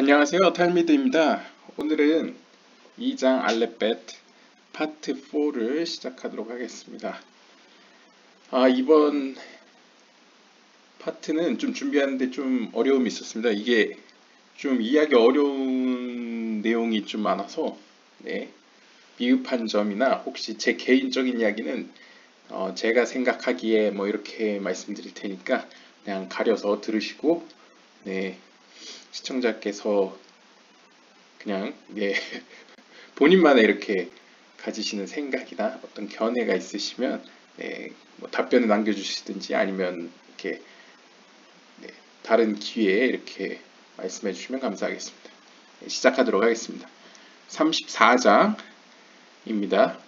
안녕하세요. 탈미드입니다. 오늘은 2장 알렙벳 파트 4를 시작하도록 하겠습니다. 이번 파트는 좀 준비하는데 좀 어려움이 있었습니다. 이게 좀 이해하기 어려운 내용이 좀 많아서 미흡한 점이나 혹시 제 개인적인 이야기는 제가 생각하기에 뭐 이렇게 말씀드릴 테니까 그냥 가려서 들으시고 시청자께서 그냥 본인만의 이렇게 가지시는 생각이나 어떤 견해가 있으시면 뭐 답변을 남겨주시든지 아니면 이렇게 다른 기회에 이렇게 말씀해 주시면 감사하겠습니다. 시작하도록 하겠습니다. 34장입니다.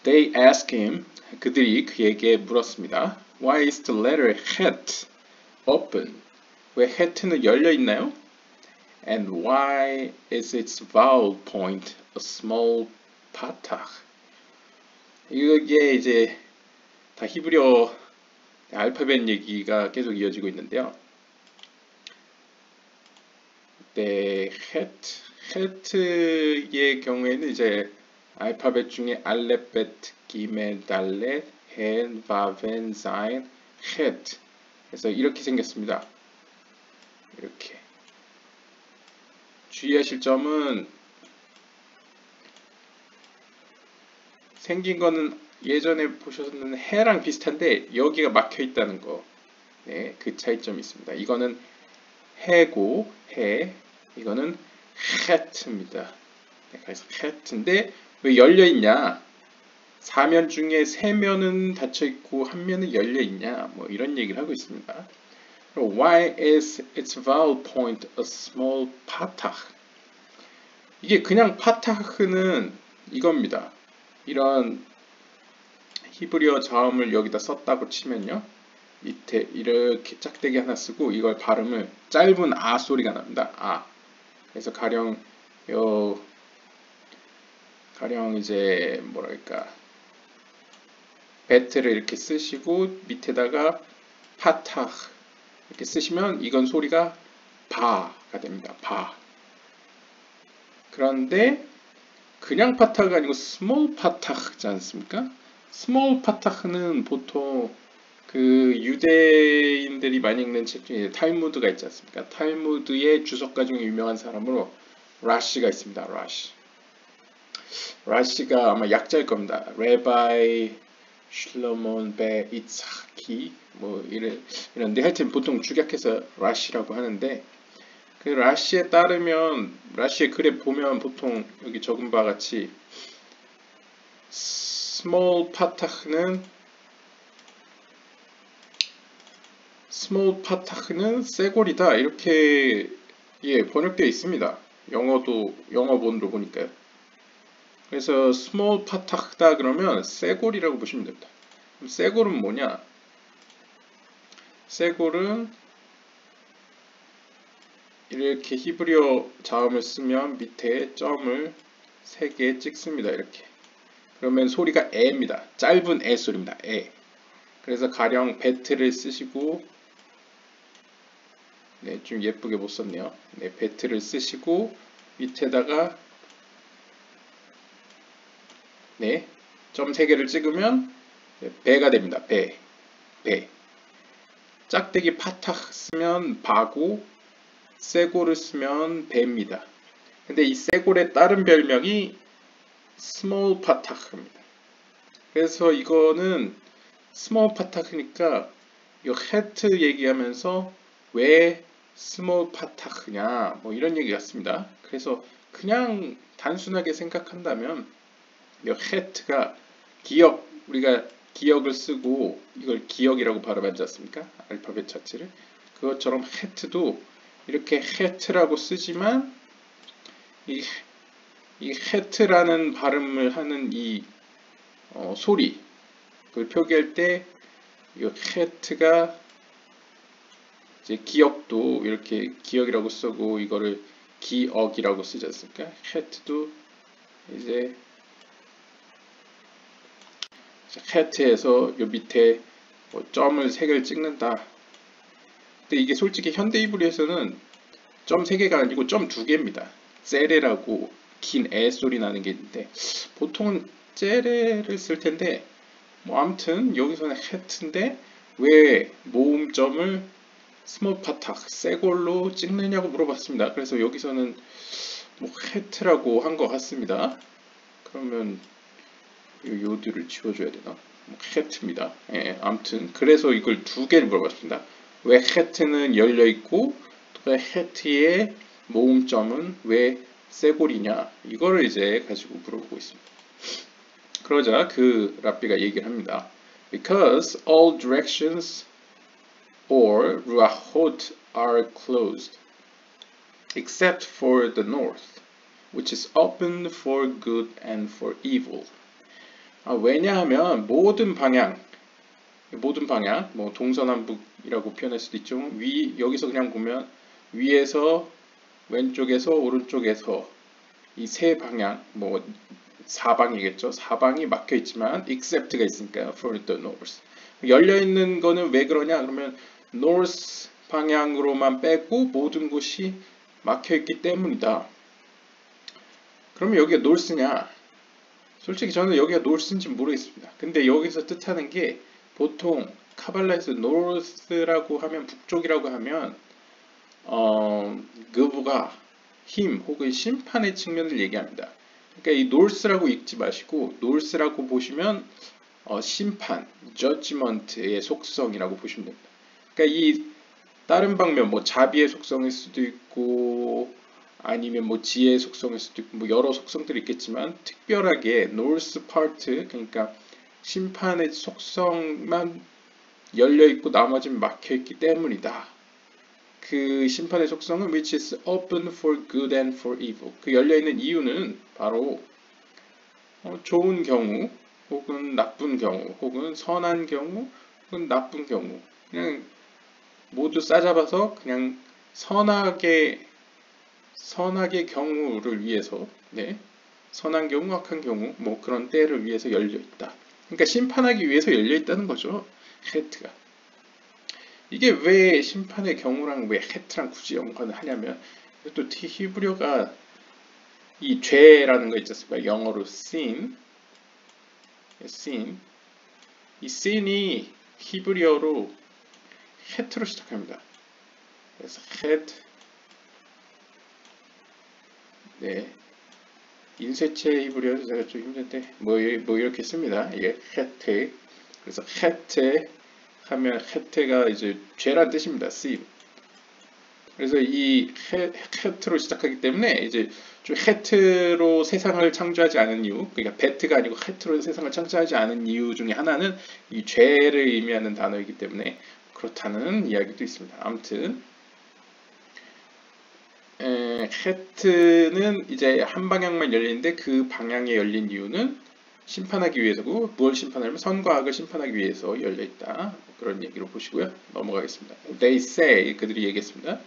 They asked him, 그들이 그에게 물었습니다. Why is the letter het open? 왜 het는 열려 있나요? And why is its vowel point a small patach? 이게 이제 다 히브리어 알파벳 얘기가 계속 이어지고 있는데요. 헷의 경우에는 이제 알파벳 중에 알렙벳, 기멜, 달렛, 헨, 바벤, 자인, 헷. 그래서 이렇게 생겼습니다. 이렇게. 주의하실 점은 생긴 거는 예전에 보셨는 해랑 비슷한데 여기가 막혀 있다는 거. 그 차이점이 있습니다. 이거는 해고 해, 이거는 헷입니다. 그래서 헷인데 왜 열려 있냐? 사면 중에 세 면은 닫혀 있고 한 면은 열려 있냐? 뭐 이런 얘기를 하고 있습니다. Why is its vowel point a small patach? 이게 그냥 파타흐는 이겁니다. 이런 히브리어 자음을 여기다 썼다고 치면요. 밑에 이렇게 짝대기 하나 쓰고 이걸 발음을 짧은 아 소리가 납니다. 아. 그래서 가령 이제 뭐랄까 배트를 이렇게 쓰시고 밑에다가 파타흐 이렇게 쓰시면 이건 소리가 바가 됩니다. 바. 그런데 그냥 파타흐가 아니고 스몰 파타흐지 않습니까? 스몰 파타흐는 보통 그 유대인들이 많이 읽는 책 중에 탈무드가 있지 않습니까? 탈무드의 주석가 중에 유명한 사람으로 라시가 있습니다. 라시가 아마 약자일 겁니다. 레바이 슐로몬 베 이츠하키 뭐 이런데 하여튼 보통 축약해서 라시라고 하는데 그 라시에 따르면 라시의 글에 보면 보통 여기 적은 바와 같이 스몰 파타흐는 쇠골이다 이렇게 번역되어 있습니다. 영어본으로 보니까요. 그래서 스몰 파타흐다 그러면 쇠골이라고 보시면 됩니다. 그럼 쇠골은 뭐냐? 쇠골은 이렇게 히브리어 자음을 쓰면 밑에 점을 3개 찍습니다. 이렇게. 그러면 소리가 에입니다. 짧은 에 소리입니다. 에. 그래서 가령 배트를 쓰시고 좀 예쁘게 못 썼네요. 배트를 쓰시고 밑에다가 점 3개를 찍으면 배가 됩니다. 배. 짝대기 파타흐 쓰면 바고 쇠골을 쓰면 배입니다. 근데 이 쇠골의 다른 별명이 스몰 파타흐입니다. 그래서 이거는 스몰 파타흐니까 이 헤트 얘기하면서 왜 스몰 파타흐냐 뭐 이런 얘기 같습니다. 그래서 그냥 단순하게 생각한다면 이 헤트가 우리가 기억을 쓰고 이걸 기억이라고 발음하지 않습니까? 알파벳 자체를 그것처럼 헤트도 이렇게 헤트라고 쓰지만 이 헤트라는 발음을 하는 이 소리 그걸 표기할 때 이 헤트가 이제 기억도 이렇게 기억이라고 쓰고 이거를 기억이라고 쓰지 않습니까? 헤트도 이제 헤트에서 요 밑에 점을 3개를 찍는다. 근데 이게 솔직히 현대 히브리에서는 점 3개가 아니고 점 2개입니다. 째레라고 긴 애 소리 나는 게 있는데 보통은 째레를 쓸 텐데 뭐 아무튼 여기서는 het인데 왜 모음점을 스몰 파탁 쇠골로 찍느냐고 물어봤습니다. 그래서 여기서는 뭐 het라고 한 것 같습니다. 그러면 이 요드를 지워줘야 되나? 뭐 het입니다. 예, 아무튼 그래서 이걸 2개를 물어봤습니다. 왜 het는 열려 있고 또 het의 모음점은 왜 쇠골이냐? 이거를 이제 가지고 물어보고 있습니다. 그러자 그 랍비가 얘기를 합니다. Because all directions or ruachot are closed, except for the north, which is open for good and for evil. 왜냐하면 모든 방향, 뭐 동서남북이라고 표현할 수도 있죠. 여기서 그냥 보면 위에서 왼쪽에서 오른쪽에서 이 세 방향, 뭐 사방이겠죠. 사방이 막혀 있지만 except가 있으니까 for the north. 열려 있는 거는 왜 그러냐? 그러면 north 방향으로만 빼고 모든 곳이 막혀 있기 때문이다. 그러면 여기가 north냐? 솔직히 저는 여기가 north인지 모르겠습니다. 근데 여기서 뜻하는 게 보통 카발라에서 north라고 하면 북쪽이라고 하면 그부가 힘 혹은 심판의 측면을 얘기합니다. 그러니까 이 north라고 읽지 마시고 north라고 보시면 심판, judgment의 속성이라고 보시면 됩니다. 그러니까 이 다른 방면 뭐 자비의 속성일 수도 있고 아니면 뭐 지혜의 속성일 수도 있고 뭐 여러 속성들이 있겠지만 특별하게 north part 그러니까 심판의 속성만 열려 있고 나머지는 막혀 있기 때문이다. 그 심판의 속성은 which is open for good and for evil. 그 열려있는 이유는 바로 좋은 경우 혹은 나쁜 경우 혹은 선한 경우 혹은 나쁜 경우 그냥 모두 싸잡아서 그냥 선하게 경우를 위해서 선한 경우 악한 경우 뭐 그런 때를 위해서 열려있다. 그러니까 심판하기 위해서 열려있다는 거죠. 헤트가. 이게 왜 심판의 경우랑 왜 헤트랑 굳이 연관을 하냐면 또 히브리어가 이 죄라는 거 있지 않습니까? 영어로 sin 이 sin이 히브리어로 헤트로 시작합니다. 그래서 헤트 인쇄체 히브리어는 제가 좀 힘든데 뭐 이렇게 씁니다. 이게 헤트 그래서 헤트 하면 헤트가 이제 죄란 뜻입니다. sin. 그래서 이 헤트로 시작하기 때문에 이제 좀 헤트로 세상을 창조하지 않은 이유, 그러니까 베트가 아니고 헤트로 세상을 창조하지 않은 이유 중에 하나는 이 죄를 의미하는 단어이기 때문에 그렇다는 이야기도 있습니다. 아무튼 헤트는 이제 한 방향만 열리는데 그 방향에 열린 이유는 심판하기 위해서고 무엇을 심판하면 선과 악을 심판하기 위해서 열려있다. 그런 얘기로 보시고요. 넘어가겠습니다. They say, 그들이 얘기했습니다.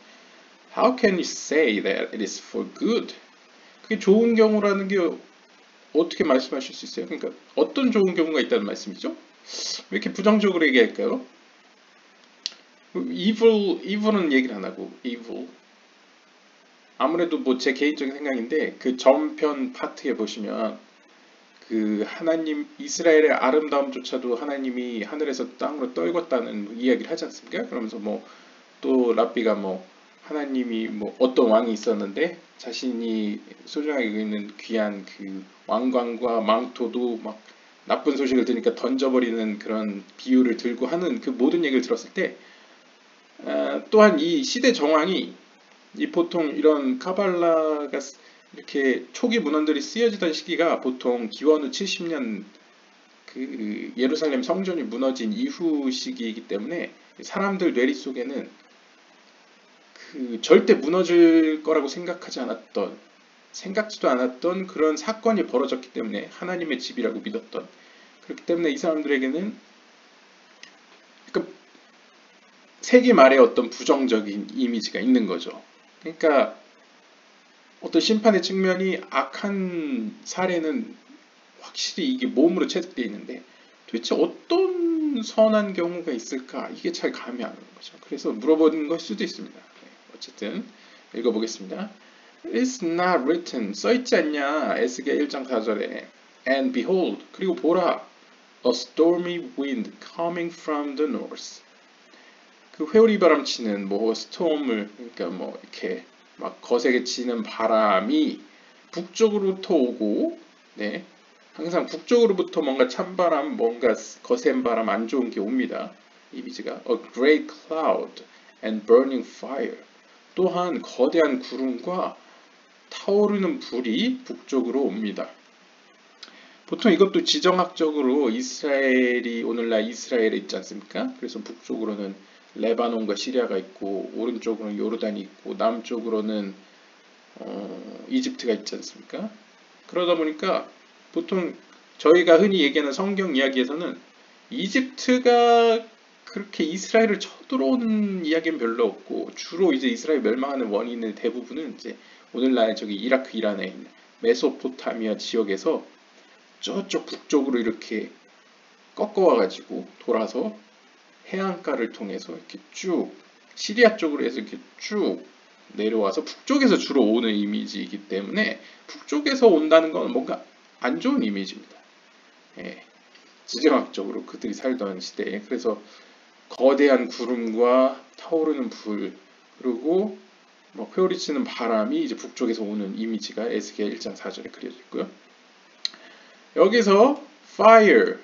How can you say that it is for good? 그게 좋은 경우라는 게 어떻게 말씀하실 수 있어요? 그러니까 어떤 좋은 경우가 있다는 말씀이죠? 왜 이렇게 부정적으로 얘기할까요? evil은 얘기를 안 하고 evil. 아무래도 뭐 제 개인적인 생각인데 그 전편 파트에 보시면 그 하나님 이스라엘의 아름다움조차도 하나님이 하늘에서 땅으로 떨궜다는 이야기를 하지 않습니까? 그러면서 뭐 또 랍비가 뭐 하나님이 뭐 어떤 왕이 있었는데 자신이 소중하게 있는 귀한 그 왕관과 망토도 막 나쁜 소식을 들으니까 던져버리는 그런 비유를 들고 하는 그 모든 얘기를 들었을 때 또한 이 시대 정황이 이 보통 이런 카발라가 이렇게 초기 문헌들이 쓰여지던 시기가 보통 기원 후 70년 그 예루살렘 성전이 무너진 이후 시기이기 때문에 사람들 뇌리 속에는 그 절대 무너질 거라고 생각지도 않았던 그런 사건이 벌어졌기 때문에 하나님의 집이라고 믿었던 그렇기 때문에 이 사람들에게는 그러니까 세기 말에 어떤 부정적인 이미지가 있는 거죠. 그러니까 어떤 심판의 측면이 악한 사례는 확실히 이게 몸으로 체득되어 있는데 도대체 어떤 선한 경우가 있을까? 이게 잘 감이 안 오는 거죠. 그래서 물어보는 걸 수도 있습니다. 어쨌든 읽어보겠습니다. It's not written. 써있지 않냐? 에스겔 1장 4절에. And behold, 그리고 보라. A stormy wind coming from the north. 그 회오리 바람 치는 뭐 스톰을 그러니까 뭐 이렇게 막 거세게 치는 바람이 북쪽으로부터 오고, 네, 항상 북쪽으로부터 뭔가 찬바람, 뭔가 거센 바람, 안 좋은 게 옵니다. 이미지가 A great cloud and burning fire. 또한 거대한 구름과 타오르는 불이 북쪽으로 옵니다. 보통 이것도 지정학적으로 이스라엘이 오늘날 이스라엘에 있지 않습니까? 그래서 북쪽으로는 레바논과 시리아가 있고 오른쪽으로는 요르단이 있고 남쪽으로는 이집트가 있지 않습니까? 그러다 보니까 보통 저희가 흔히 얘기하는 성경 이야기에서는 이집트가 그렇게 이스라엘을 쳐들어오는 이야기는 별로 없고 주로 이제 이스라엘 멸망하는 원인의 대부분은 이제 오늘날 저기 이라크 이란에 있는 메소포타미아 지역에서 저쪽 북쪽으로 이렇게 꺾어와가지고 돌아서 해안가를 통해서 이렇게 쭉 시리아 쪽으로 해서 이렇게 쭉 내려와서 북쪽에서 주로 오는 이미지이기 때문에 북쪽에서 온다는 건 뭔가 안 좋은 이미지입니다. 예, 지정학적으로 그들이 살던 시대에. 그래서 거대한 구름과 타오르는 불 그리고 뭐 회오리치는 바람이 이제 북쪽에서 오는 이미지가 에스겔 1장 4절에 그려져 있고요. 여기서 fire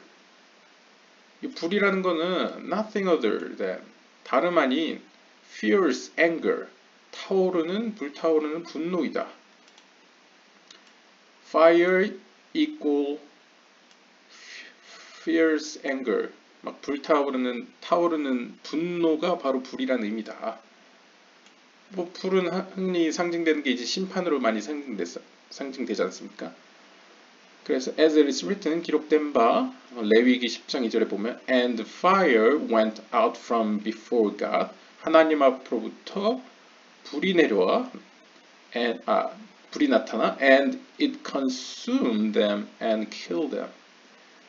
이 불이라는 거는 nothing other than 다름 아닌 fierce anger 타오르는 불타오르는 분노이다. fire equal fierce anger 막 불타오르는 타오르는 분노가 바로 불이라는 의미다. 뭐 불은 흔히 상징되는 게 이제 심판으로 많이 상징되지 않습니까? 그래서 as it is written 기록된 바 레위기 10장 2절에 보면 and fire went out from before God 하나님 앞으로부터 불이 내려와 불이 나타나 and it consumed them and killed them.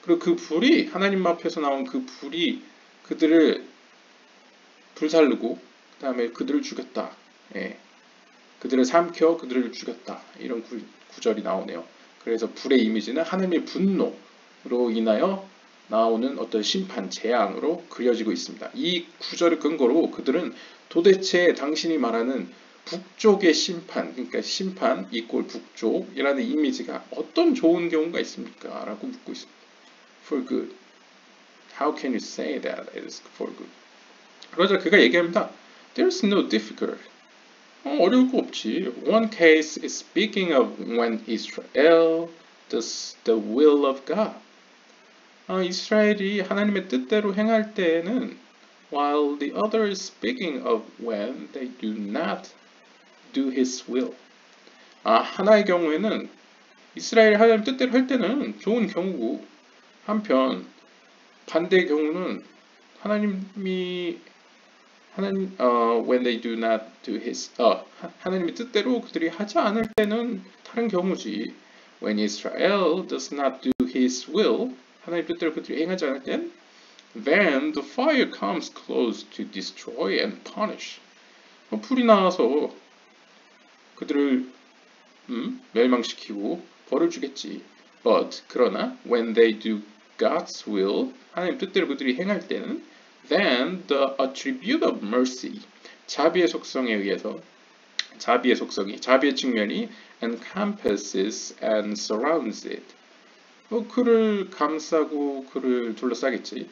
그리고 그 불이 하나님 앞에서 나온 그 불이 그들을 불살르고 그 다음에 그들을 죽였다. 예. 그들을 삼켜 그들을 죽였다. 이런 구절이 나오네요. 그래서 불의 이미지는 하나님의 분노로 인하여 나오는 어떤 심판, 재앙으로 그려지고 있습니다. 이 구절을 근거로 그들은 도대체 당신이 말하는 북쪽의 심판, 그러니까 심판 이꼴 북쪽이라는 이미지가 어떤 좋은 경우가 있습니까? 라고 묻고 있습니다. For good. How can you say that it is for good? 그러자 그가 얘기합니다. There's no difficult. 어려울 거 없지. One case is speaking of when Israel does the will of God. 이스라엘이 하나님의 뜻대로 행할 때에는 while the other is speaking of when they do not do His will. 하나의 경우에는 이스라엘이 하나님 뜻대로 할 때는 좋은 경우고 한편 반대의 경우는 when they do not do His 하나님의 뜻대로 그들이 하지 않을 때는 다른 경우지. When Israel does not do His will 하나님 뜻대로 그들이 행하지 않을 땐 then the fire comes close to destroy and punish. 불이 나와서 그들을 멸망시키고 벌을 주겠지. But 그러나 when they do God's will 하나님 뜻대로 그들이 행할 때는 then the attribute of mercy 자비의 속성에 의해서 자비의 측면이 encompasses and surrounds it. 그를 감싸고 그를 둘러싸겠지.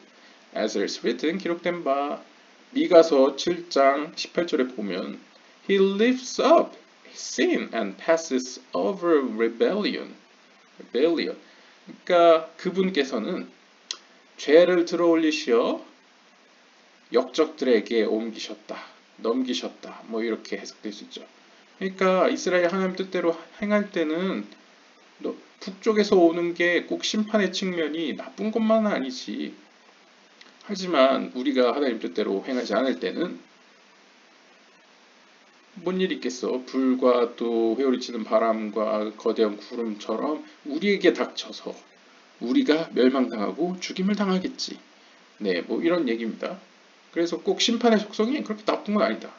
As is written 기록된 바 미가서 7장 18절에 보면 He lifts up sin and passes over rebellion. 그러니까 그분께서는 죄를 들어올리시어 역적들에게 넘기셨다. 뭐 이렇게 해석될 수 있죠. 그러니까 이스라엘 하나님 뜻대로 행할 때는 북쪽에서 오는 게 꼭 심판의 측면이 나쁜 것만은 아니지. 하지만 우리가 하나님 뜻대로 행하지 않을 때는 뭔 일이 있겠어. 불과 또 회오리치는 바람과 거대한 구름처럼 우리에게 닥쳐서 우리가 멸망당하고 죽임을 당하겠지. 네, 뭐 이런 얘기입니다. 그래서 꼭 심판의 속성이 그렇게 나쁜 건 아니다.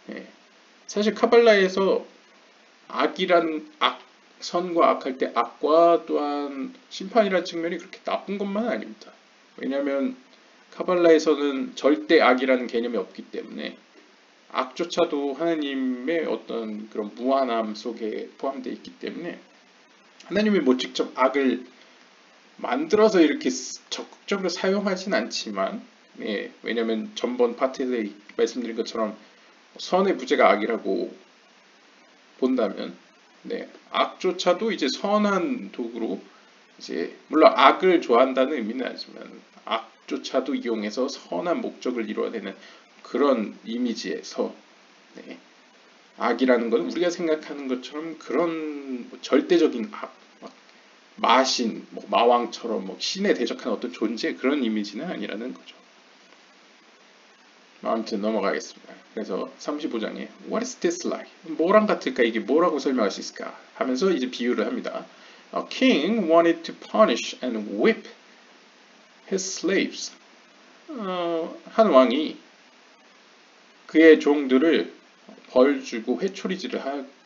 네. 사실 카발라에서 악이라는 선과 악할 때 악과 또한 심판이라는 측면이 그렇게 나쁜 것만 아닙니다. 왜냐하면 카발라에서는 절대 악이라는 개념이 없기 때문에 악조차도 하나님의 어떤 그런 무한함 속에 포함되어 있기 때문에 하나님이 뭐 직접 악을 만들어서 이렇게 적극적으로 사용하진 않지만, 왜냐하면 전번 파트에서 말씀드린 것처럼 선의 부재가 악이라고 본다면, 악조차도 이제 선한 도구로 이제 물론 악을 좋아한다는 의미는 아니지만 악조차도 이용해서 선한 목적을 이루어내는 그런 이미지에서 악이라는 건 우리가 생각하는 것처럼 그런 절대적인 악, 마신, 마왕처럼 신에 대적하는 어떤 존재 그런 이미지는 아니라는 거죠. 아무튼 넘어가겠습니다. 그래서 35장에 What is this like? 뭐랑 같을까? 이게 뭐라고 설명할 수 있을까? 하면서 이제 비유를 합니다. A king wanted to punish and whip his slaves. 한 왕이 그의 종들을 벌 주고 회초리질을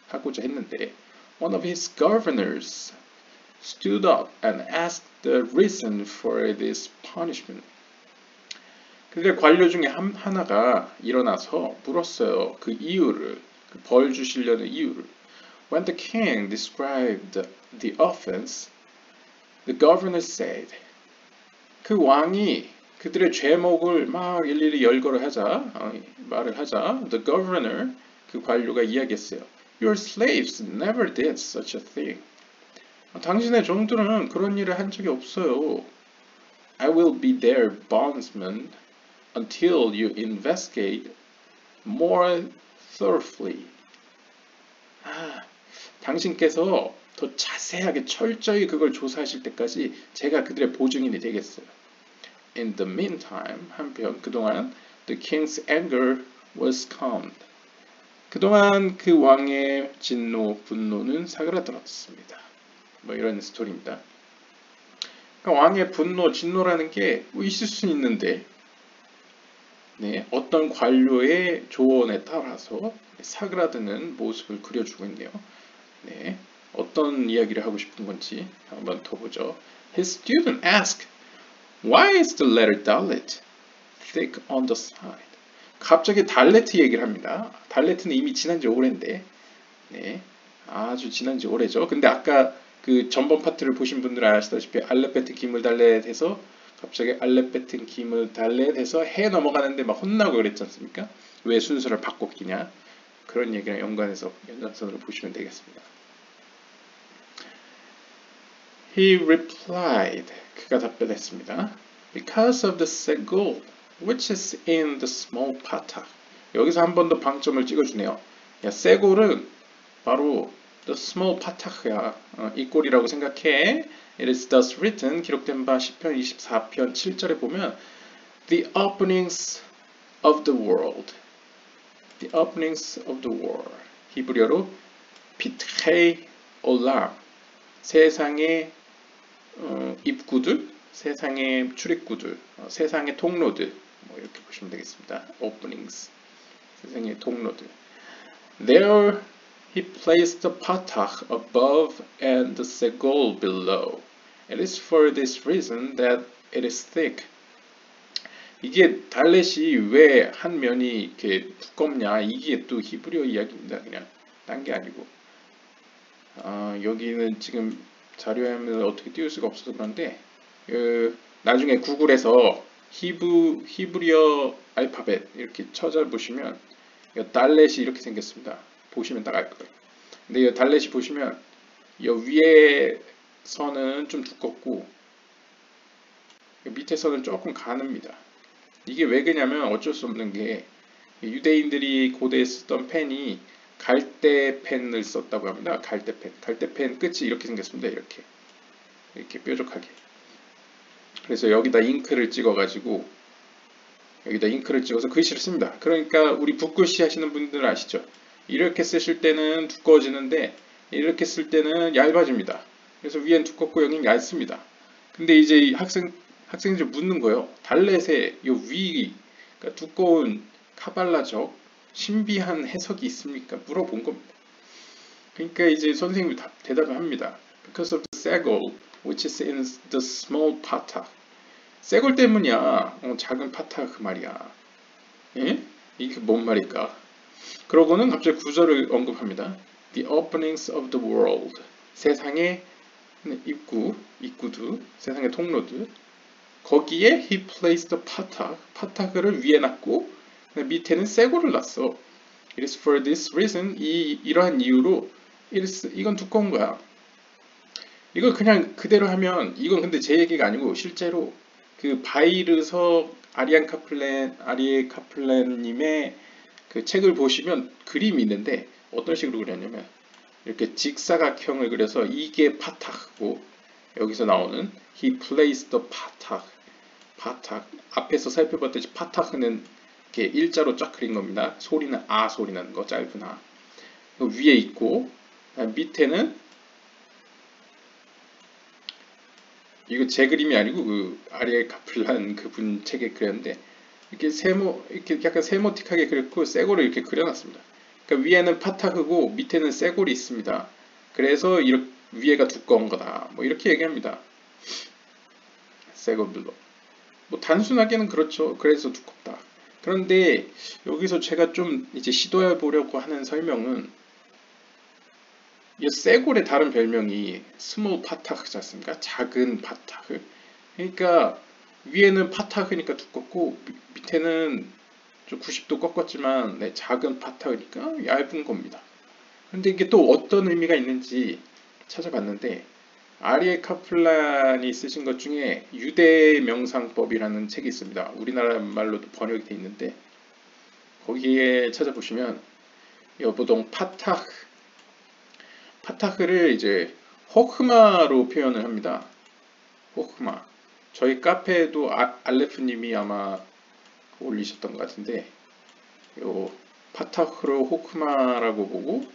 하고자 했는데 one of his governors stood up and asked the reason for this punishment. 근데 관료 중에 하나가 일어나서 물었어요. 그 이유를, 그 벌 주시려는 이유를. When the king described the offense, the governor said, 그 왕이 그들의 죄목을 막 일일이 열거를 말을 하자, the governor, 그 관료가 이야기했어요. Your slaves never did such a thing. 당신의 종들은 그런 일을 한 적이 없어요. I will be their bondsman until you investigate more thoroughly. 당신께서 더 자세하게 철저히 그걸 조사하실 때까지 제가 그들의 보증인이 되겠어요. In the meantime, 한편 그동안 the king's anger was calmed. 그동안 그 왕의 분노는 사그라들었습니다. 이런 스토리입니다. 그러니까 왕의 진노라는 게 있을 수 있는데 어떤 관료의 조언에 따라서 사그라드는 모습을 그려주고 있네요. 어떤 이야기를 하고 싶은 건지 한번 더 보죠. His student asked, Why is the letter Dalet thick on the side? 갑자기 달레트 얘기를 합니다. 달레트는 이미 지난 지 오래인데, 아주 지난 지 오래죠. 근데 아까 그 전번 파트를 보신 분들은 아시다시피 알렙베트 기물 달렛에서 갑자기 알렙베트 기물 달렛에서 해 넘어가는데 막 혼나고 그랬지 않습니까? 왜 순서를 바꿨기냐? 그런 얘기랑 연관해서 연장선으로 보시면 되겠습니다. He replied, 그가 답변했습니다. Because of the segul, which is in the small patak. 여기서 한 번 더 방점을 찍어주네요. 세골은 바로 the small patak야, 이 꼴이라고 생각해. It is thus written, 기록된 바 10편 24편 7절에 보면 The openings of the world. The openings of the world. 히브리어로 피트헤이 올람. 세상의 입구들, 세상의 출입구들, 세상의 통로들, 이렇게 보시면 되겠습니다. Openings, 세상의 통로들. There he placed the patach above and the segol below. It is for this reason that it is thick. 이게 달렛이 왜 한 면이 이렇게 두껍냐? 이게 또 히브리어 이야기입니다. 그냥 딴 게 아니고. 여기는 지금 자료화면을 어떻게 띄울 수가 없어서 그런데 나중에 구글에서 히브리어 알파벳 이렇게 찾아보시면 달렛이 이렇게 생겼습니다. 보시면 딱 알 거예요. 근데 이 달렛이 보시면 이 위에 선은 좀 두껍고 밑에 선은 조금 가늡니다. 이게 왜 그러냐면 어쩔 수 없는 게 유대인들이 고대에 쓰던 펜이 갈대펜을 썼다고 합니다. 갈대펜 끝이 이렇게 생겼습니다. 이렇게 뾰족하게. 그래서 여기다 잉크를 찍어가지고 여기다 잉크를 찍어서 글씨를 씁니다. 그러니까 우리 붓글씨 하시는 분들은 아시죠? 이렇게 쓰실 때는 두꺼워지는데 이렇게 쓸 때는 얇아집니다. 그래서 위엔 두껍고 여기는 얇습니다. 근데 이제 학생들이 묻는 거예요. 달렛의 이 위, 그러니까 두꺼운 카발라적 신비한 해석이 있습니까? 물어본 겁니다. 그러니까 이제 선생님이 대답을 합니다. Because of the 쇠골, which is in the small 파탁. 쇠골 때문이야. 작은 파탁 그 말이야. 예? 이게 뭔 말일까? 그러고는 갑자기 구절을 언급합니다. The openings of the world. 세상의 입구들, 세상의 통로들. 거기에 he placed the 파탁, 파탁을 위에 놨고 밑에는 쇠골을 놨어. It is for this reason, 이러한 이유로 이건 두꺼운 거야. 이걸 그냥 그대로 하면 이건 근데 제 얘기가 아니고 실제로 그 바이르서 아리에 카플란님의 그 책을 보시면 그림이 있는데 어떤 식으로 그렸냐면 이렇게 직사각형을 그려서 이게 파탁이고 여기서 나오는 he placed the 파탁 앞에서 살펴봤듯이 파탁은 이렇게 일자로 쫙 그린 겁니다. 소리는 아 소리 나는 거 짧은 아 위에 있고 밑에는 이거 제 그림이 아니고 그 아리에 카플란 그분 책에 그렸는데 이렇게 이렇게 약간 세모틱하게 그렸고 쇠골을 이렇게 그려놨습니다. 그러니까 위에는 파타흐고 밑에는 쇠골이 있습니다. 그래서 이렇게 위에가 두꺼운 거다. 뭐 이렇게 얘기합니다. 쇠골들로. 뭐 단순하게는 그렇죠. 그래서 두껍다. 그런데 여기서 제가 좀 이제 시도해 보려고 하는 설명은 이 쇠골의 다른 별명이 스몰 파타흐지 않습니까? 작은 파타흐. 그러니까 위에는 파타흐니까 두껍고 밑에는 좀 90도 꺾었지만 작은 파타흐니까 얇은 겁니다. 근데 이게 또 어떤 의미가 있는지 찾아봤는데 아리에 카플란이 쓰신 것 중에 유대 명상법이라는 책이 있습니다. 우리나라 말로도 번역이 되어 있는데 거기에 찾아보시면 여보동 파타흐를 이제 호크마로 표현을 합니다. 호크마. 저희 카페에도 알레프님이 아마 올리셨던 것 같은데 요 파타흐로 호크마라고 보고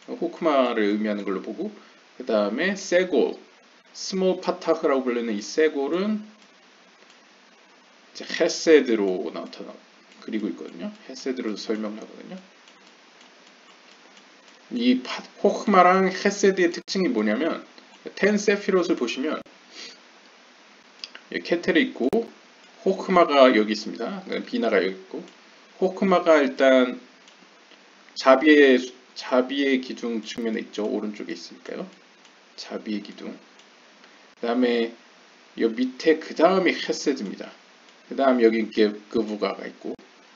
호크마를 의미하는 걸로 보고 그 다음에 쇠골 스몰 파타흐라고 불리는 이 쇠골은 이제 헤세드로 그리고 있거든요. 헤세드로 설명을 하거든요. 이 호크마랑 헤세드의 특징이 뭐냐면 텐 세피롯을 보시면 케텔이 있고 호크마가 여기 있습니다. 비나가 여기 있고 호크마가 일단 자비의 기둥 측면에 있죠. 오른쪽에 있으니까요. 자비의 기둥. 그 다음에 여 밑에 그 다음이 헤세드입니다. 그 다음 여기 그부가가 있고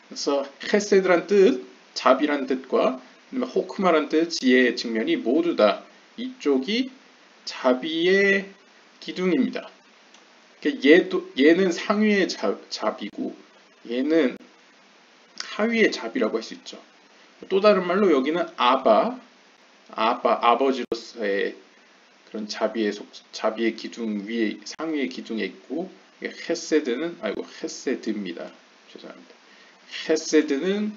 그래서 헤세드란 뜻, 자비란 뜻과 호크마란 뜻, 지혜의 측면이 모두 다 이쪽이 자비의 기둥입니다. 얘는 상위의 자비고 얘는 하위의 자비라고 할 수 있죠. 또 다른 말로 여기는 아버지로서의 그런 자비의 기둥 위에 상위의 기둥에 있고 헤세드입니다. 죄송합니다. 헤세드는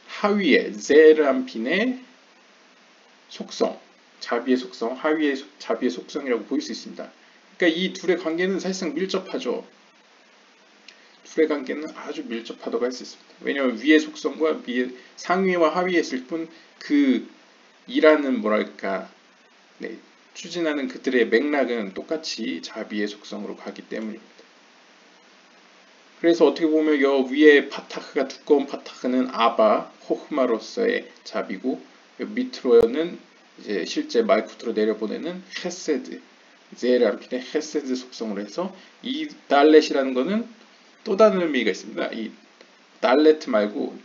하위의 제람핀의 속성, 자비의 속성, 하위의 자비의 속성이라고 보일 수 있습니다. 그러니까 이 둘의 관계는 사실상 밀접하죠. 둘의 관계는 아주 밀접하다고 할 수 있습니다. 왜냐하면 위의 속성과 상위와 하위에 있을 뿐 그 일하는 뭐랄까 추진하는 그들의 맥락은 똑같이 자비의 속성으로 가기 때문입니다. 그래서 어떻게 보면 여 위에 파타흐가 두꺼운 파타흐는 호흐마로서의 자비고 밑으로는 이제 실제 말쿠트로 내려보내는 헤세드 제람핀의 헤세드 속성으로 해서 이 달렛이라는 것은 또 다른 의미가 있습니다. 이 달레트 말고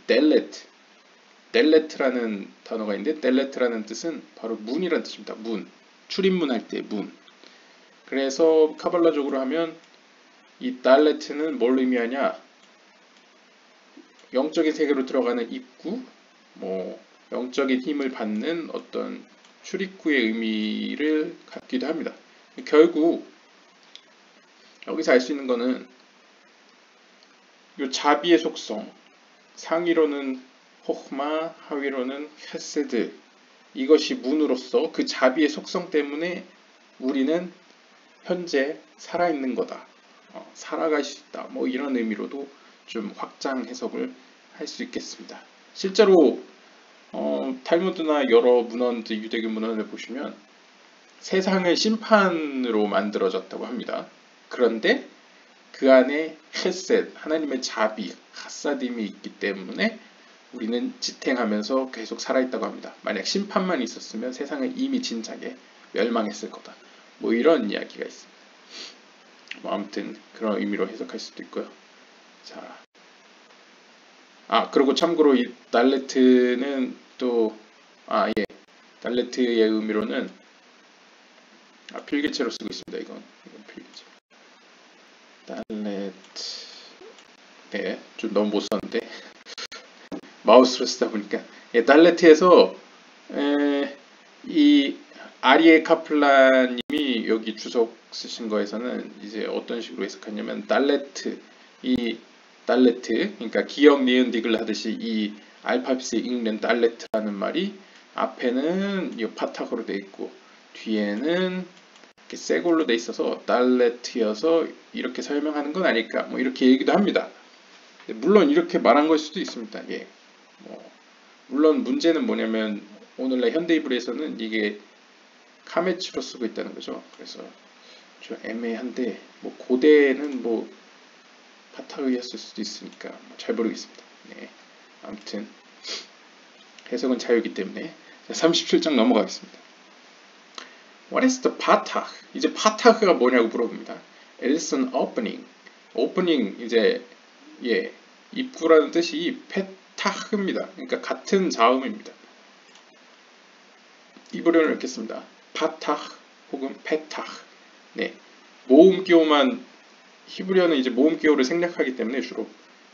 델레트라는 단어가 있는데 델레트라는 뜻은 바로 문이라는 뜻입니다. 문, 출입문 할 때 문. 그래서 카발라적으로 하면 이 달레트는 뭘 의미하냐? 영적인 세계로 들어가는 입구, 뭐 영적인 힘을 받는 어떤 출입구의 의미를 갖기도 합니다. 결국 여기서 알 수 있는 거는 이 자비의 속성, 상위로는 호흐마, 하위로는 헤세드, 이것이 문으로서 그 자비의 속성 때문에 우리는 현재 살아있는 거다. 살아갈 수 있다. 뭐 이런 의미로도 좀 확장 해석을 할 수 있겠습니다. 실제로 탈무드나 여러 문헌들, 유대교 문헌을 보시면 세상을 심판으로 만들어졌다고 합니다. 그런데 그 안에 헤셋, 하나님의 자비, 하사딤이 있기 때문에 우리는 지탱하면서 계속 살아있다고 합니다. 만약 심판만 있었으면 세상은 이미 진작에 멸망했을 거다. 뭐 이런 이야기가 있습니다. 뭐 아무튼 그런 의미로 해석할 수도 있고요. 자, 그리고 참고로 이 달레트는 또 예, 달레트의 의미로는 필기체로 쓰고 있습니다. 이건 필기체. 달레트. 네, 좀 너무 못 썼는데 마우스로 쓰다 보니까 달레트에서 이 아리에 카플라님이 여기 주석 쓰신 거에서는 이제 어떤 식으로 해석하냐면 달레트, 이 달레트, 그러니까 기역 니은 디귿 하듯이 이 알파벳을 읽는 달레트라는 말이 앞에는 이 파타고로 돼 있고 뒤에는 이렇게 쇠골로 돼 있어서 달레트여서 이렇게 설명하는 건 아닐까, 뭐 이렇게 얘기도 합니다. 물론 이렇게 말한 걸 수도 있습니다. 예. 물론 문제는 뭐냐면 오늘날 현대이브리에서는 이게 카메츠로 쓰고 있다는 거죠. 그래서 좀 애매한데 뭐 고대는 뭐 파타의였을 수도 있으니까 잘 모르겠습니다. 네. 아무튼 해석은 자유이기 때문에 37장 넘어가겠습니다. What is the patach? 이제 파타흐가 뭐냐고 물어봅니다. It is an opening. opening 이제 입구라는 뜻이 페타흐입니다. 그러니까 같은 자음입니다. 이브리어를 읽겠습니다. 파타흐 혹은 페타흐. 네, 모음기호만 히브리어는 이제 모음기호를 생략하기 때문에 주로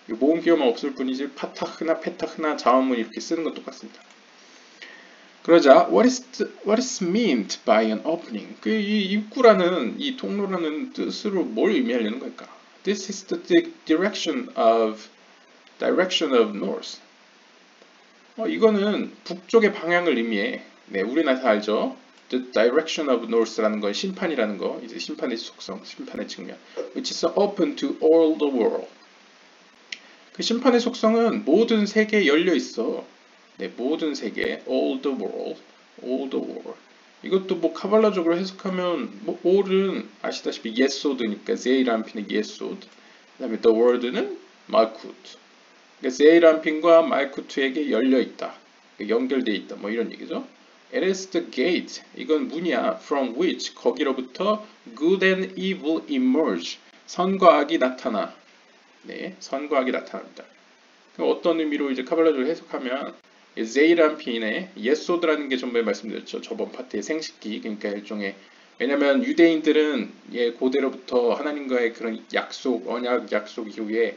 모음기호만 없을 뿐이지 파타흐나 페타흐나 자음은 이렇게 쓰는 건 똑같습니다. 그러자 what is meant by an opening? 이 입구라는 이 통로라는 뜻으로 뭘 의미하려는 걸까? This is the direction of north. 이거는 북쪽의 방향을 의미해. 네, 우리나라 다 알죠. The direction of north라는 건 심판이라는 거, 이제 심판의 속성, 심판의 측면. Which is open to all the world. 그 심판의 속성은 모든 세계에 열려 있어. 네, 모든 세계, all the world. 이것도 뭐 카발라적으로 해석하면 뭐 all은 아시다시피 예소드니까 제이란핀의 예소드. 그다음에 the world는 말쿠트. 그러니까 제이란핀과 말쿠트에게 열려 있다. 연결돼 있다. 뭐 이런 얘기죠. It is the gate. 이건 문이야. From which 거기로부터 good and evil emerge. 선과 악이 나타나. 네, 선과 악이 나타납니다. 어떤 의미로 이제 카발라적으로 해석하면 제이란핀의 예소드라는 게 전번에 말씀드렸죠. 저번 파트의 생식기. 그러니까 일종의, 왜냐면 유대인들은 고대로부터 하나님과의 그런 약속, 언약 약속 이후에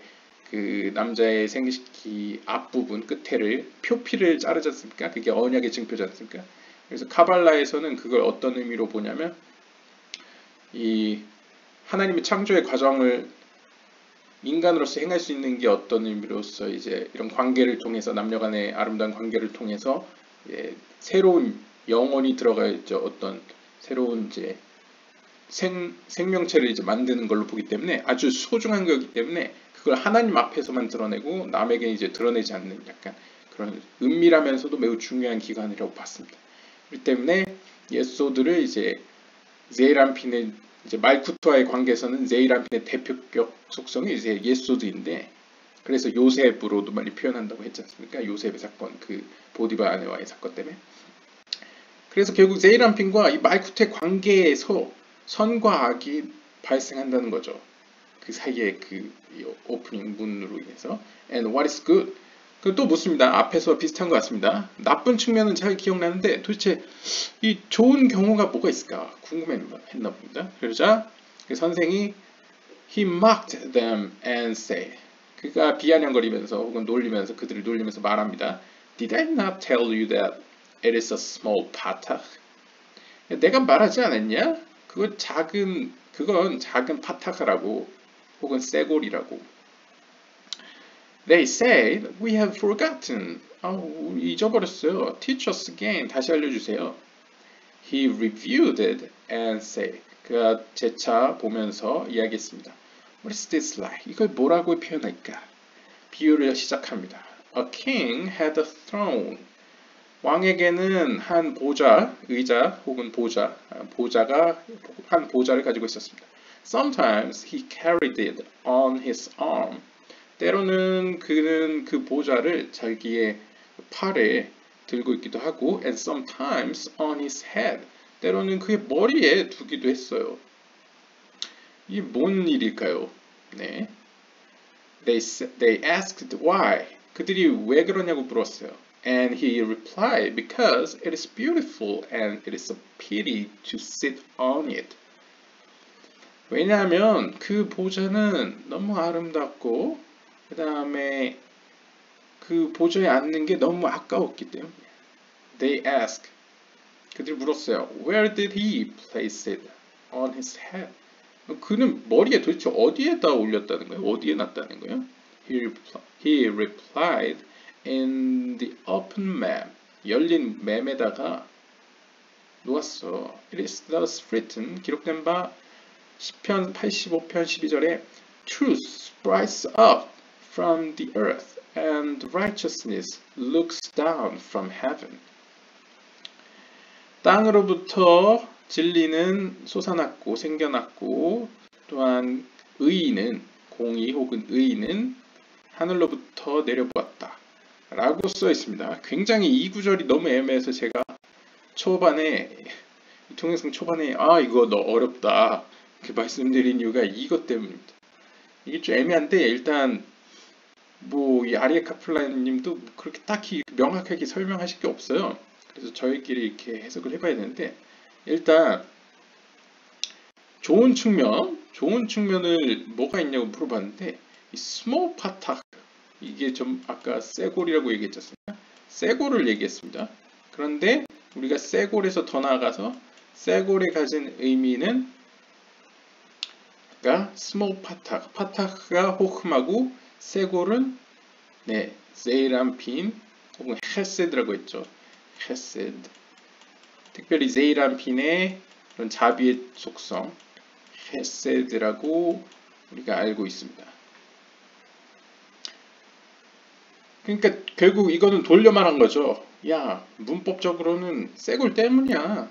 그 남자의 생식기 앞부분 끝에를 표피를 자르지 않습니까? 그게 언약의 증표지 않습니까? 그래서 카발라에서는 그걸 어떤 의미로 보냐면 이 하나님의 창조의 과정을 인간으로서 행할 수 있는 게 어떤 의미로서 이제 이런 관계를 통해서 남녀간의 아름다운 관계를 통해서 새로운 영혼이 들어가 있죠. 어떤 새로운 이제 생명체를 이제 만드는 걸로 보기 때문에 아주 소중한 거기 때문에 그걸 하나님 앞에서만 드러내고 남에게 이제 드러내지 않는 약간 그런 은밀하면서도 매우 중요한 기관이라고 봤습니다. 그렇기 때문에 예소들을 이제 제이란핀의 이제 말쿠트와의 관계에서는 제이란핀의 대표격 속성이 이제 예소드인데, 그래서 요셉으로도 많이 표현한다고 했지 않습니까? 요셉의 사건, 그 보디바 아내와의 사건 때문에. 그래서 결국 제이란핀과 이 말쿠트의 관계에서 선과 악이 발생한다는 거죠. 그 사이에 그 오프닝 문으로 인해서. And what is good? 또 묻습니다. 앞에서 비슷한 것 같습니다. 나쁜 측면은 잘 기억나는데 도대체 이 좋은 경우가 뭐가 있을까 궁금했나 봅니다. 그러자 그 선생이 he mocked them and said, 그가 비아냥거리면서 혹은 놀리면서 그들을 놀리면서 말합니다. Did I not tell you that it is a small patach? 내가 말하지 않았냐? 그건 작은 파타크라고 혹은 쇠골이라고. They said, we have forgotten. 잊어버렸어요. Teach us again. 다시 알려주세요. He reviewed it and said, 그가 재차 보면서 이야기했습니다. What is this like? 이걸 뭐라고 표현할까? 비유를 시작합니다. A king had a throne. 왕에게는 한 보좌, 의자 혹은 보좌가 한 보좌를 가지고 있었습니다. Sometimes he carried it on his arm. 때로는 그는 그 보좌를 자기의 팔에 들고 있기도 하고, and sometimes on his head. 때로는 그의 머리에 두기도 했어요. 이게 뭔 일일까요? 네. They asked why. 그들이 왜 그러냐고 물었어요. And he replied, because it is beautiful and it is a pity to sit on it. 왜냐하면 그 보좌는 너무 아름답고 그 다음에 그 보좌에 앉는 게 너무 아까웠기 때문에. They asked. 그들이 물었어요. Where did he place it on his head? 그는 머리에 도대체 어디에다 올렸다는 거예요? 어디에 놨다는 거예요? He replied in the open map. 열린 맵에다가 놓았어. It is thus written. 기록된 바 시편 85편 12절에 Truth sprouts up from the earth and righteousness looks down from heaven. 땅으로부터 진리는 솟아났고 생겨났고 또한 의의는 공의 혹은 의의는 하늘로부터 내려보았다 라고 써 있습니다. 굉장히 이 구절이 너무 애매해서 제가 초반에 동영상 초반에 이거 너 어렵다 이렇게 말씀드린 이유가 이것 때문입니다. 이게 좀 애매한데 일단 뭐 이 아리에 카플라님도 그렇게 딱히 명확하게 설명하실 게 없어요. 그래서 저희끼리 이렇게 해석을 해봐야 되는데 일단 좋은 측면을 뭐가 있냐고 물어봤는데 이 스몰 파탁 이게 좀 아까 쇠골이라고 얘기했지 않습니까? 쇠골을 얘기했습니다. 그런데 우리가 쇠골에서 더 나아가서 쇠골이 가진 의미는 아까 스몰 파탁 파탁가 호흠하고 쇠골은 네 제이람핀 혹은 헤세드라고 했죠. 헤세드 특별히 제이람핀의 그런 자비의 속성 헤세드라고 우리가 알고 있습니다. 그러니까 결국 이거는 돌려 말한 거죠. 야, 문법적으로는 쇠골 때문이야.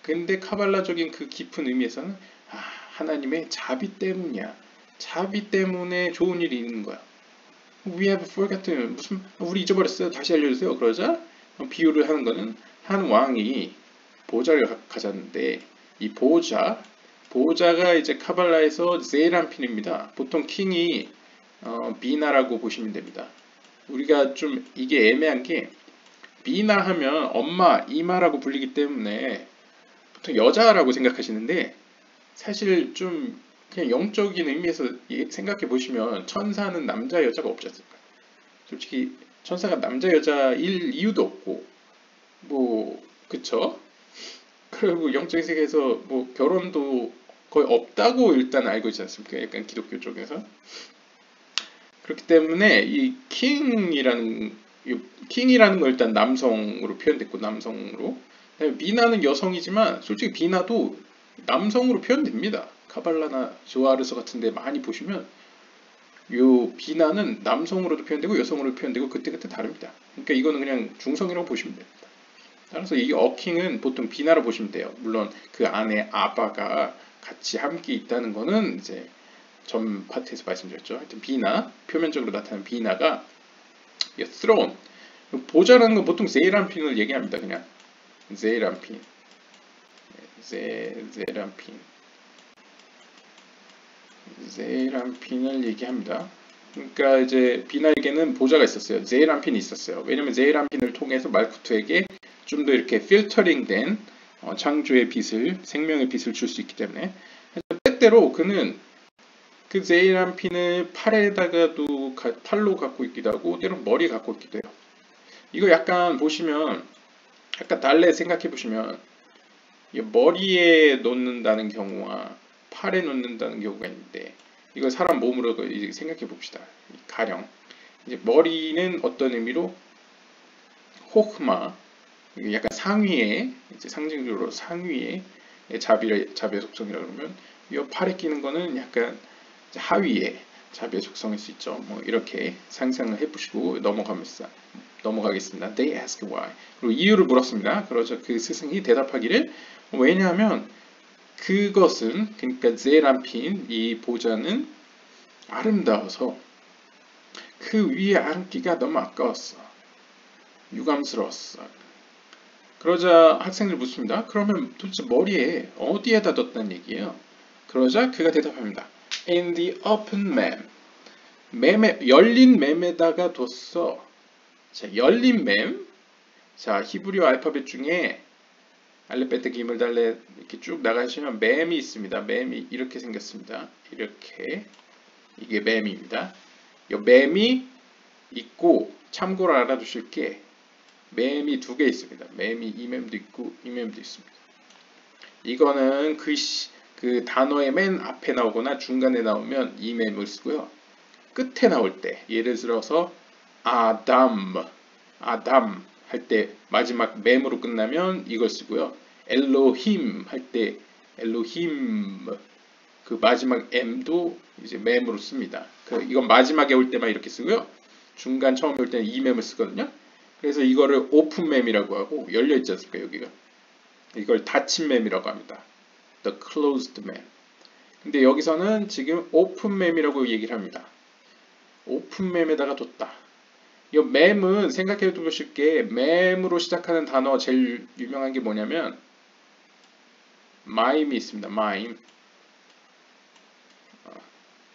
근데 카발라적인 그 깊은 의미에서는 하나님의 자비 때문이야. 자비 때문에 좋은 일이 있는 거야. We have forgotten. 무슨 우리 잊어버렸어요. 다시 알려주세요. 그러자 비유를 하는 거는 한 왕이 보좌를 가졌는데 이 보좌가 이제 카발라에서 제이람핀입니다. 보통 킹이 비나라고 보시면 됩니다. 우리가 좀 이게 애매한 게 비나 하면 엄마, 이마라고 불리기 때문에 보통 여자라고 생각하시는데 사실 좀 그냥 영적인 의미에서 생각해 보시면 천사는 남자, 여자가 없지 않습니까? 솔직히 천사가 남자, 여자일 이유도 없고 뭐 그쵸? 그리고 영적인 세계에서 뭐 결혼도 거의 없다고 일단 알고 있지 않습니까? 약간 기독교 쪽에서. 그렇기 때문에 이 킹이라는 거 일단 남성으로 표현됐고 남성으로 비나는 여성이지만 솔직히 비나도 남성으로 표현됩니다. 카발라나 조아르서 같은 데 많이 보시면 요 비나는 남성으로도 표현되고 여성으로 표현되고 그때그때 다릅니다. 그러니까 이거는 그냥 중성이라고 보시면 됩니다. 따라서 이 어킹은 보통 비나로 보시면 돼요. 물론 그 안에 아바가 같이 함께 있다는 거는 이제 전 파트에서 말씀드렸죠. 하여튼 비나, 표면적으로 나타나는 비나가 throne, 보좌라는 건 보통 제이람핀을 얘기합니다. 그냥 제이람핀, 제이람핀을 얘기합니다. 그러니까 이제 비나에게는 보좌가 있었어요. 제이람핀이 있었어요. 왜냐면 제이람핀을 통해서 말쿠트에게 좀 더 이렇게 필터링된 창조의 빛을, 생명의 빛을 줄 수 있기 때문에 때때로 그는 그 제이람핀을 팔에다가도 팔로 갖고 있기도 하고 때론 머리에 갖고 있기도 해요. 이거 약간 보시면 약간 달래 생각해 보시면 머리에 놓는다는 경우와 팔에 놓는다는 경우가 있는데 이걸 사람 몸으로 생각해 봅시다. 가령 이제 머리는 어떤 의미로 호흐마 약간 상위에 이제 상징적으로 상위에 자비의 속성이라 그러면 이 팔에 끼는 거는 약간 하위에 자비의 속성일 수 있죠. 뭐 이렇게 상상을 해보시고 넘어가겠습니다. They ask why. 그리고 이유를 물었습니다. 그러자 그 스승이 대답하기를 왜냐하면 그것은 그러니까 제람핀 이 보좌는 아름다워서 그 위에 앉기가 너무 아까웠어. 유감스러웠어. 그러자 학생들 묻습니다. 그러면 도대체 머리에 어디에다 뒀다는 얘기예요? 그러자 그가 대답합니다. In the open map. 열린 맴에다가 뒀어. 자, 열린 맴. 자, 히브리어 알파벳 중에 알레베트 기물 달레 이렇게 쭉 나가시면 맴이 있습니다. 맴이 이렇게 생겼습니다. 이렇게 이게 맴입니다. 이 맴이 있고 참고로 알아두실 게 맴이 두 개 있습니다. 맴이 이 맴도 있고 이 맴도 있습니다. 이거는 그 단어의 맨 앞에 나오거나 중간에 나오면 이 맴을 쓰고요. 끝에 나올 때 예를 들어서 아담 할 때 마지막 맴으로 끝나면 이걸 쓰고요. 엘로힘 할 때 엘로힘 그 마지막 M도 이제 맴으로 씁니다. 이건 마지막에 올 때만 이렇게 쓰고요. 중간 처음에 올 때는 이 맴을 쓰거든요. 그래서 이거를 오픈 맴이라고 하고 열려 있지 않습니까? 여기가 이걸 닫힌 맴이라고 합니다. The closed mem. 근데 여기서는 지금 오픈 맴이라고 얘기를 합니다. 오픈 맴에다가 뒀다. 이 맴은 생각해 두실 게 맴으로 시작하는 단어 제일 유명한 게 뭐냐면 마임이 있습니다. 마임.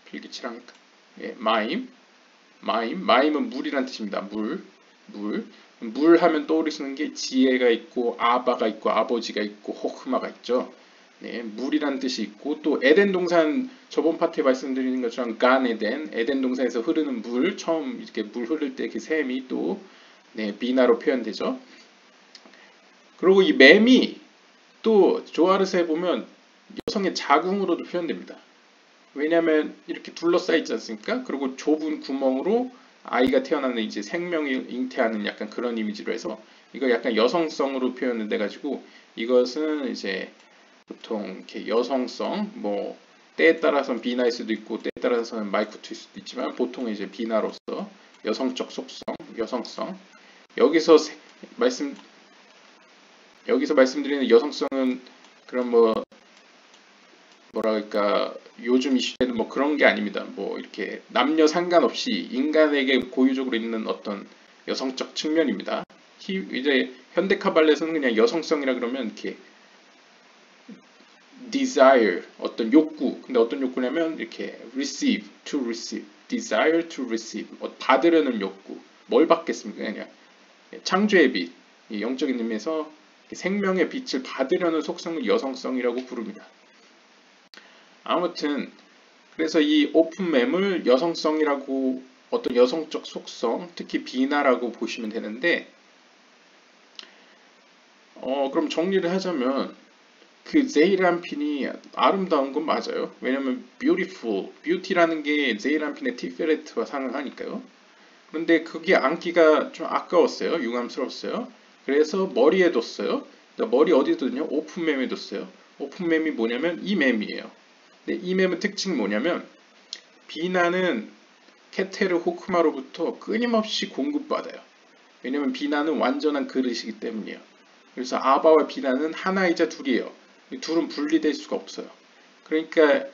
필기치랑 예, 마임은 물이란 뜻입니다. 물 하면 떠오르시는 게 지혜가 있고 아바가 있고 아버지가 있고 호크마가 있죠. 네, 물이란 뜻이 있고 또 에덴 동산 저번 파트에 말씀드린 것처럼 에덴 동산에서 흐르는 물 처음 이렇게 물 흐를 때 그 샘이 또 네, 비나로 표현되죠. 그리고 이 맴이 또 조아르스에 보면 여성의 자궁으로도 표현됩니다. 왜냐하면 이렇게 둘러싸여 있지 않습니까? 그리고 좁은 구멍으로 아이가 태어나는 이제 생명을 잉태하는 약간 그런 이미지로 해서 이거 약간 여성성으로 표현을 돼가지고 이것은 이제 보통 이렇게 여성성 뭐 때에 따라서는 비나일 수도 있고 때에 따라서는 마이쿠트일 수도 있지만 보통 이제 비나로서 여성적 속성, 여성성 여기서 말씀드리는 여성성은 그런 뭐랄까 요즘 이슈에는 뭐 그런 게 아닙니다. 뭐 이렇게 남녀 상관없이 인간에게 고유적으로 있는 어떤 여성적 측면입니다. 이제 현대 카발렛은 그냥 여성성이라 그러면 이렇게 desire 어떤 욕구 근데 어떤 욕구냐면 이렇게 receive to receive desire to receive 받으려는 욕구 뭘 받겠습니까 그냥 창조의 빛 영적인 의미에서 생명의 빛을 받으려는 속성을 여성성이라고 부릅니다. 아무튼 그래서 이 오픈맴을 여성성이라고 어떤 여성적 속성 특히 비나라고 보시면 되는데 그럼 정리를 하자면 그 제이람핀이 아름다운 건 맞아요. 왜냐면 beauty라는 게 제이람핀의 티페레트와 상응하니까요. 그런데 그게 앉기가 좀 아까웠어요. 유감스러웠어요. 그래서 머리에 뒀어요. 머리 어디에 뒀냐? 오픈맴에 뒀어요. 오픈맴이 뭐냐면 이 맴이에요. 근데 이 맴의 특징이 뭐냐면 비나는 케테르 호크마로부터 끊임없이 공급받아요. 왜냐면 비나는 완전한 그릇이기 때문이에요. 그래서 아바와 비나는 하나이자 둘이에요. 이 둘은 분리될 수가 없어요. 그러니까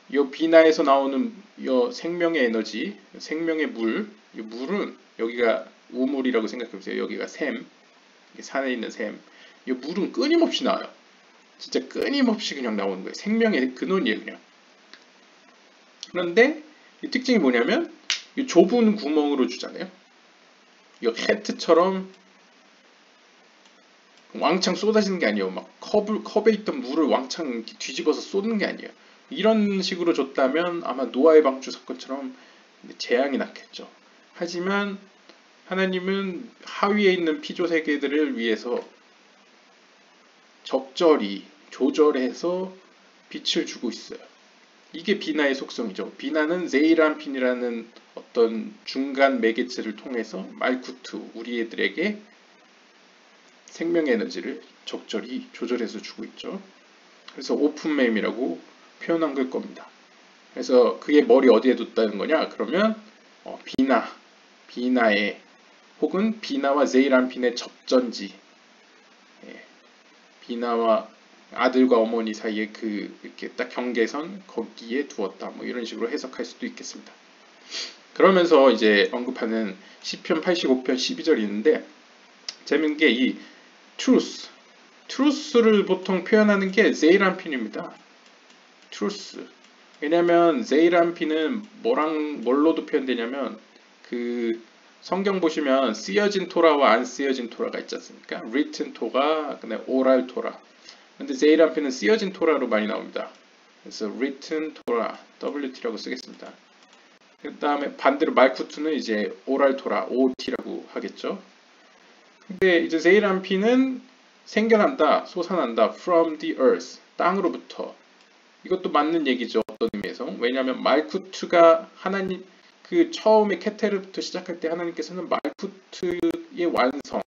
이 비나에서 나오는 이 생명의 에너지, 생명의 이 물은 여기가 우물이라고 생각해보세요. 여기가 샘, 산에 있는 샘. 이 물은 끊임없이 나와요. 진짜 끊임없이 그냥 나오는 거예요. 생명의 근원이에요, 그냥. 그런데 이 특징이 뭐냐면 이 좁은 구멍으로 주잖아요. 이 해트처럼 왕창 쏟아지는 게 아니에요. 막 컵에 있던 물을 왕창 뒤집어서 쏟는 게 아니에요. 이런 식으로 줬다면 아마 노아의 방주 사건처럼 재앙이 났겠죠. 하지만 하나님은 하위에 있는 피조 세계들을 위해서 적절히 조절해서 빛을 주고 있어요. 이게 비나의 속성이죠. 비나는 제이람핀이라는 어떤 중간 매개체를 통해서 말쿠트 우리 애들에게 생명의 에너지를 적절히 조절해서 주고 있죠. 그래서 오픈맴이라고 표현한 걸 겁니다. 그래서 그의 머리 어디에 뒀다는 거냐? 그러면 비나의 혹은 비나와 제이란핀의 접전지, 예, 비나와 아들과 어머니 사이에 그 이렇게 딱 경계선 거기에 두었다. 뭐 이런 식으로 해석할 수도 있겠습니다. 그러면서 이제 언급하는 시편 85편 12절이 있는데 재밌는 게 이 truth를 보통 표현하는 게 제이란핀입니다. truth. 왜냐면 제이란핀은 뭘로도 표현되냐면 그 성경 보시면 쓰여진 토라와 안 쓰여진 토라가 있지 않습니까? written 토라, 그다음에 oral 토라. 근데 제이란핀은 쓰여진 토라로 많이 나옵니다. 그래서 written 토라, WT라고 쓰겠습니다. 그 다음에 반대로 말쿠트는 이제 oral 토라, OT라고 하겠죠. 근데 이제 제이란핀은 생겨난다, 솟아난다, from the earth, 땅으로부터. 이것도 맞는 얘기죠. 어떤 의미에서. 왜냐하면 말쿠트가 하나님, 그 처음에 케테르부터 시작할 때 하나님께서는 말쿠트의 완성,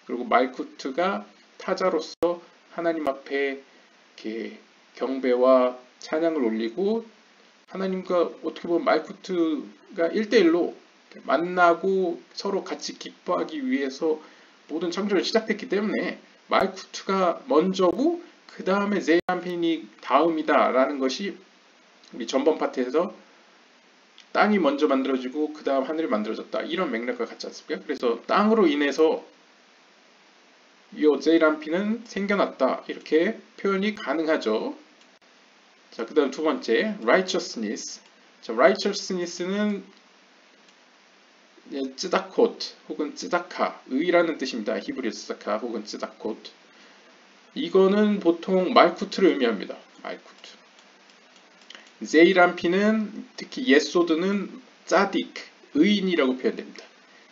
그리고 말쿠트가 타자로서 하나님 앞에 이렇게 경배와 찬양을 올리고 하나님과 어떻게 보면 말쿠트가 1대1로 만나고 서로 같이 기뻐하기 위해서 모든 창조를 시작했기 때문에 말쿠트가 먼저고 그 다음에 제이란핀이 다음이다 라는 것이 우리 전번 파트에서 땅이 먼저 만들어지고 그 다음 하늘이 만들어졌다 이런 맥락과 같지 않습니까? 그래서 땅으로 인해서 이 제이란핀은 생겨났다 이렇게 표현이 가능하죠. 자, 그 다음 두 번째 righteousness. 자, righteousness는 쯔다콧 혹은 쯔다카, 의라는 뜻입니다. 히브리 쯔다카 혹은 쯔다콧. 이거는 보통 말쿠트를 의미합니다. 말쿠트. 제이란핀은 특히 예소드는 짜딕, 의인이라고 표현됩니다.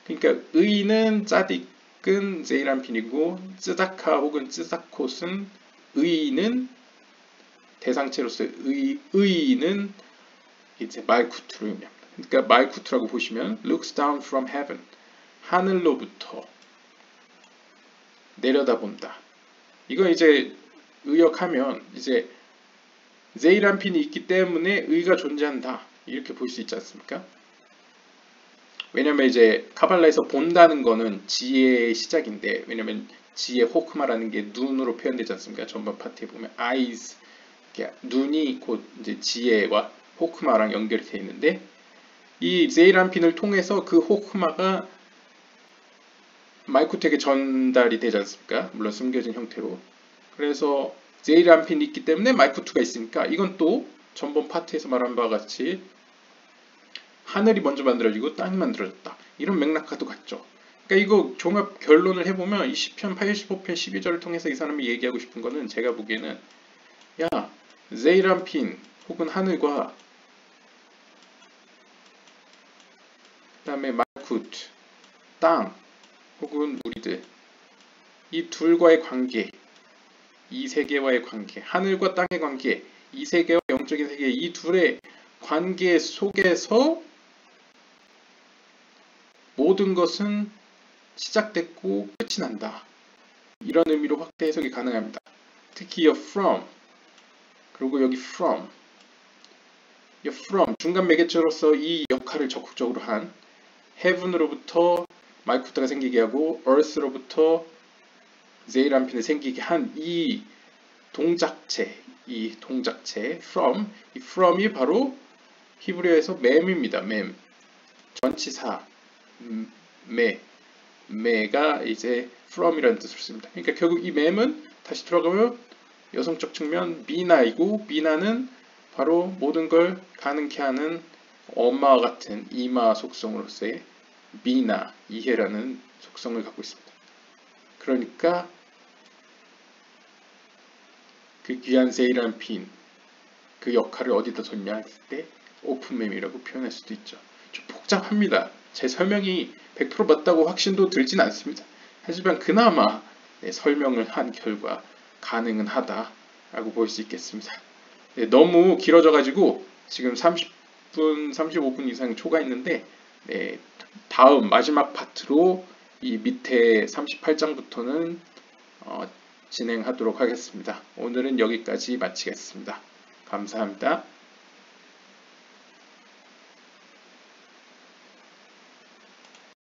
그러니까 의인은 짜딕은 제이란핀이고 쯔다카 혹은 쯔다콧은 의인은 대상체로서 의인은 이제 말쿠트로 의미합니다. 그러니까 말쿠트라고 보시면 looks down from heaven, 하늘로부터 내려다본다. 이거 이제 의역하면 이제 제이란핀이 있기 때문에 의가 존재한다 이렇게 볼 수 있지 않습니까? 왜냐면 이제 카발라에서 본다는 거는 지혜의 시작인데, 왜냐면 지혜 호크마라는 게 눈으로 표현되지 않습니까? 전반 파트에 보면 eyes, 눈이 곧 이제 지혜와 호크마랑 연결이 되어 있는데, 이 제이란핀을 통해서 그 호크마가 말쿠트에게 전달이 되지 않습니까? 물론 숨겨진 형태로. 그래서 제이란핀이 있기 때문에 말쿠트가 있으니까 이건 또 전번 파트에서 말한 바와 같이 하늘이 먼저 만들어지고 땅이 만들어졌다. 이런 맥락과도 같죠. 그러니까 이거 종합 결론을 해보면 이 시편 85편 12절을 통해서 이 사람이 얘기하고 싶은 거는 제가 보기에는 야, 제이란핀 혹은 하늘과 그 다음에 말쿠트, 땅 혹은 우리들, 이 둘과의 관계, 이 세계와의 관계, 하늘과 땅의 관계, 이 세계와 영적인 세계, 이 둘의 관계 속에서 모든 것은 시작됐고 끝이 난다. 이런 의미로 확대 해석이 가능합니다. 특히 from, 그리고 여기 from, 중간 매개체로서 이 역할을 적극적으로 한 heaven으로부터 말쿠트가 생기게 하고 earth로부터 제이란핀을 생기게 한 이 동작체, from이 바로 히브리어에서 맴입니다. 맴, 전치사, 매가 이제 from이라는 뜻으로 씁니다. 그러니까 결국 이 맴은 다시 들어가면 여성적 측면 미나이고, 미나는 바로 모든 걸 가능케 하는 엄마와 같은 이마 속성으로서의 미나, 이해라는 속성을 갖고 있습니다. 그러니까 그 귀한 제이란핀, 그 역할을 어디다 뒀냐 했을 때 오픈맴이라고 표현할 수도 있죠. 좀 복잡합니다. 제 설명이 100% 맞다고 확신도 들진 않습니다. 하지만 그나마 설명을 한 결과 가능은 하다라고 볼 수 있겠습니다. 너무 길어져가지고 지금 30분, 35분 이상 초과했는데 다음 마지막 파트로 이 밑에 38장부터는 진행하도록 하겠습니다. 오늘은 여기까지 마치겠습니다. 감사합니다.